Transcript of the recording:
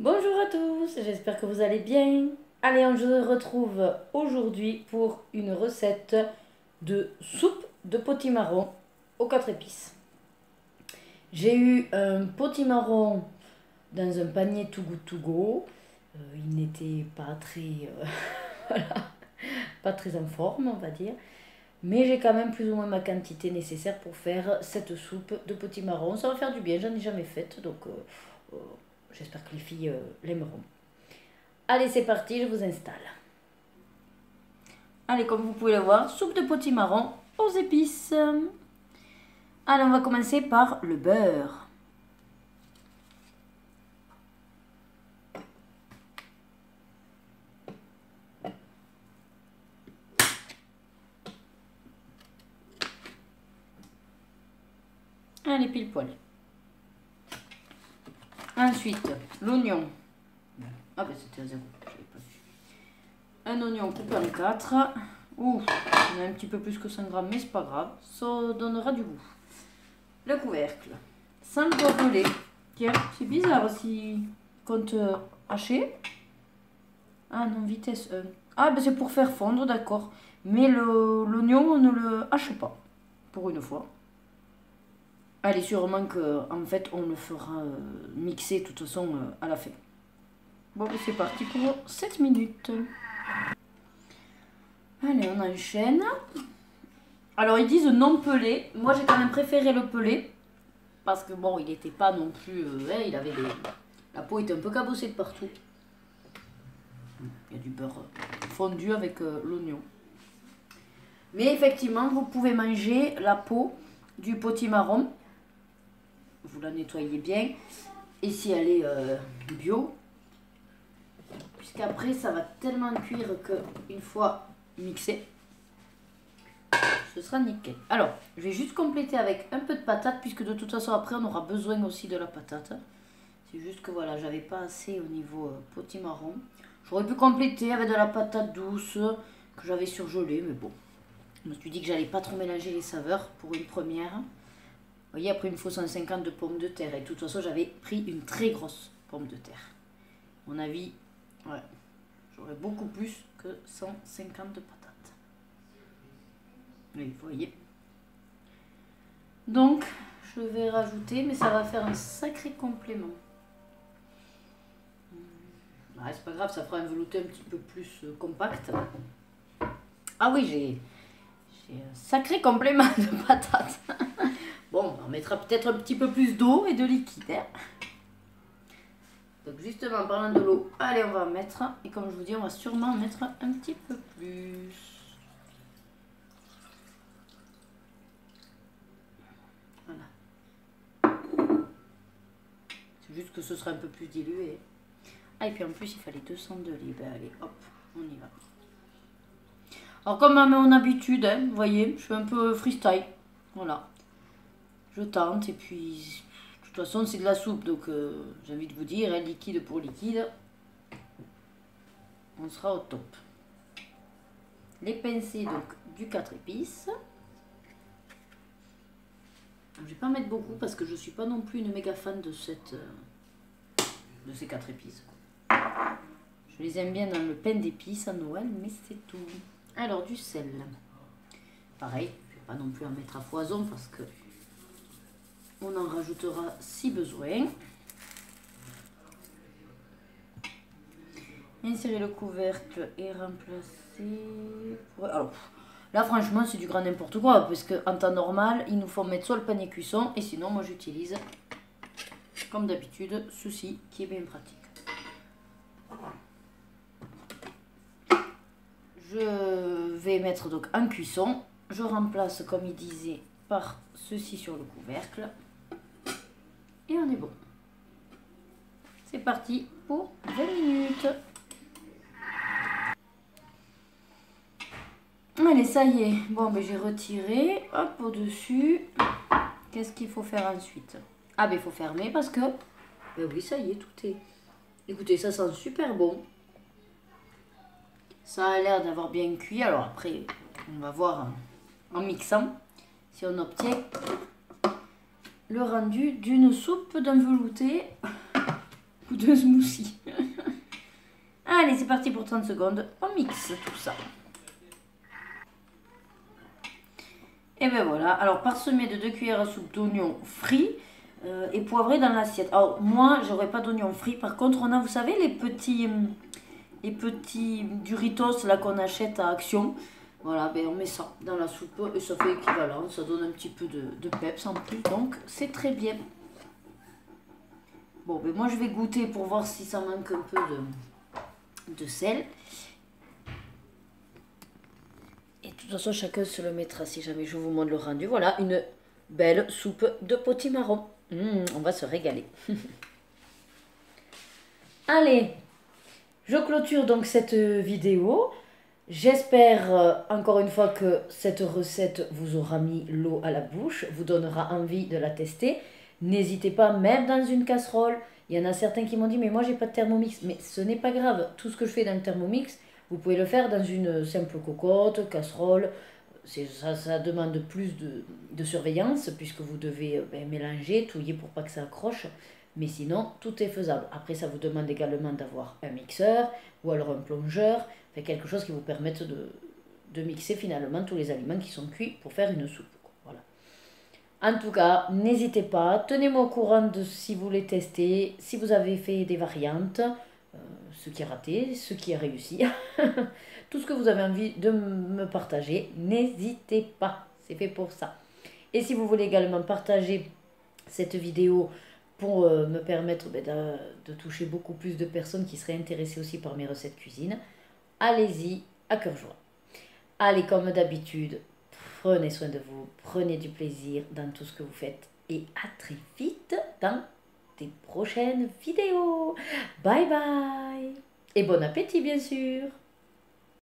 Bonjour à tous, j'espère que vous allez bien. Allez, on se retrouve aujourd'hui pour une recette de soupe de potimarron aux 4 épices. J'ai eu un potimarron dans un panier Too Good To Go. Il n'était pas très, voilà, pas très en forme, on va dire. Mais j'ai quand même plus ou moins ma quantité nécessaire pour faire cette soupe de potimarron. Ça va faire du bien, j'en ai jamais faite, donc j'espère que les filles l'aimeront. Allez, c'est parti, je vous installe. Allez, comme vous pouvez le voir, soupe de potimarron aux épices. Allez, on va commencer par le beurre. Allez, pile poil. Ensuite, l'oignon. Ah ben c'était à 0, je l'ai pas vu. Un oignon coupé en 4. Ouh, il y en a un petit peu plus que 100 grammes, mais c'est pas grave, ça donnera du goût. Le couvercle. 5 doigts pelés. Tiens, c'est bizarre si compte haché. Ah non, vitesse 1. Ah ben c'est pour faire fondre, d'accord. Mais l'oignon, on ne le hache pas, pour une fois. Allez, sûrement qu'en fait, on le fera mixer de toute façon à la fin. Bon, c'est parti pour 7 minutes. Allez, on enchaîne. Alors, ils disent non pelé. Moi, j'ai quand même préféré le pelé. Parce que bon, il n'était pas non plus... il avait des... La peau était un peu cabossée de partout. Il y a du beurre fondu avec l'oignon. Mais effectivement, vous pouvez manger la peau du potimarron. Vous la nettoyez bien. Et si elle est bio, puisqu'après ça va tellement cuire qu'une fois mixé, ce sera nickel. Alors, je vais juste compléter avec un peu de patate, puisque de toute façon après on aura besoin aussi de la patate. C'est juste que voilà, j'avais pas assez au niveau potimarron. J'aurais pu compléter avec de la patate douce que j'avais surgelée, mais bon. Je me suis dit que j'allais pas trop mélanger les saveurs pour une première. Vous voyez, après il me faut 150 de pommes de terre. Et de toute façon, j'avais pris une très grosse pomme de terre. À mon avis, ouais, j'aurais beaucoup plus que 150 de patates. Oui, vous voyez. Donc, je vais rajouter, mais ça va faire un sacré complément. Ouais, c'est pas grave, ça fera un velouté un petit peu plus compact. Ah oui, j'ai un sacré complément de patates. Bon, on mettra peut-être un petit peu plus d'eau et de liquide. Hein. Donc justement, en parlant de l'eau, allez, on va en mettre. Et comme je vous dis, on va sûrement en mettre un petit peu plus. Voilà. C'est juste que ce sera un peu plus dilué. Ah, et puis en plus, il fallait 200 de lait. Ben allez, hop, on y va. Alors comme à mon habitude, hein, vous voyez, je fais un peu freestyle. Voilà. Je tente et puis... De toute façon, c'est de la soupe, donc j'ai envie de vous dire, hein, liquide pour liquide, on sera au top. Les pincées donc du 4 épices. Je vais pas mettre beaucoup parce que je suis pas non plus une méga fan de ces 4 épices. Je les aime bien dans le pain d'épices à Noël, mais c'est tout. Alors du sel. Pareil, je vais pas non plus en mettre à foison parce que on en rajoutera si besoin. Insérer le couvercle et remplacer... Alors, là franchement c'est du grand n'importe quoi, parce qu'en temps normal, il nous faut mettre soit le panier cuisson, et sinon moi j'utilise, comme d'habitude, ceci qui est bien pratique. Je vais mettre donc en cuisson. Je remplace, comme il disait, par ceci sur le couvercle. Et on est bon. C'est parti pour 20 minutes. Allez, ça y est. Bon, ben j'ai retiré. Hop, au-dessus. Qu'est-ce qu'il faut faire ensuite? Ah, ben il faut fermer parce que... Ben oui, ça y est, tout est... Écoutez, ça sent super bon. Ça a l'air d'avoir bien cuit. Alors après, on va voir en mixant si on obtient le rendu d'une soupe d'un velouté ou de smoothie. Allez, c'est parti pour 30 secondes. On mixe tout ça. Et ben voilà. Alors, parsemé de 2 cuillères à soupe d'oignons frits et poivrés dans l'assiette. Alors, moi, j'aurais pas d'oignons frits. Par contre, on a, vous savez, les petits Doritos là qu'on achète à Action. Voilà, ben on met ça dans la soupe et ça fait équivalent. Ça donne un petit peu de peps en plus. Donc, c'est très bien. Bon, ben moi, je vais goûter pour voir si ça manque un peu de sel. Et de toute façon, chacun se le mettra si jamais je vous montre le rendu. Voilà, une belle soupe de potimarron. On va se régaler. Allez, je clôture donc cette vidéo. J'espère encore une fois que cette recette vous aura mis l'eau à la bouche, vous donnera envie de la tester. N'hésitez pas, même dans une casserole. Il y en a certains qui m'ont dit, mais moi j'ai pas de Thermomix. Mais ce n'est pas grave, tout ce que je fais dans le Thermomix, vous pouvez le faire dans une simple cocotte, casserole. Ça demande plus de surveillance puisque vous devez mélanger, touiller pour pas que ça accroche. Mais sinon, tout est faisable. Après, ça vous demande également d'avoir un mixeur ou alors un plongeur. Quelque chose qui vous permette de mixer finalement tous les aliments qui sont cuits pour faire une soupe. Voilà. En tout cas, n'hésitez pas, tenez-moi au courant de si vous les testez, si vous avez fait des variantes, ce qui a raté, ce qui a réussi. Tout ce que vous avez envie de me partager, n'hésitez pas, c'est fait pour ça. Et si vous voulez également partager cette vidéo pour me permettre de toucher beaucoup plus de personnes qui seraient intéressées aussi par mes recettes cuisine, allez-y à cœur joie. Allez, comme d'habitude, prenez soin de vous, prenez du plaisir dans tout ce que vous faites et à très vite dans des prochaines vidéos. Bye bye et bon appétit bien sûr.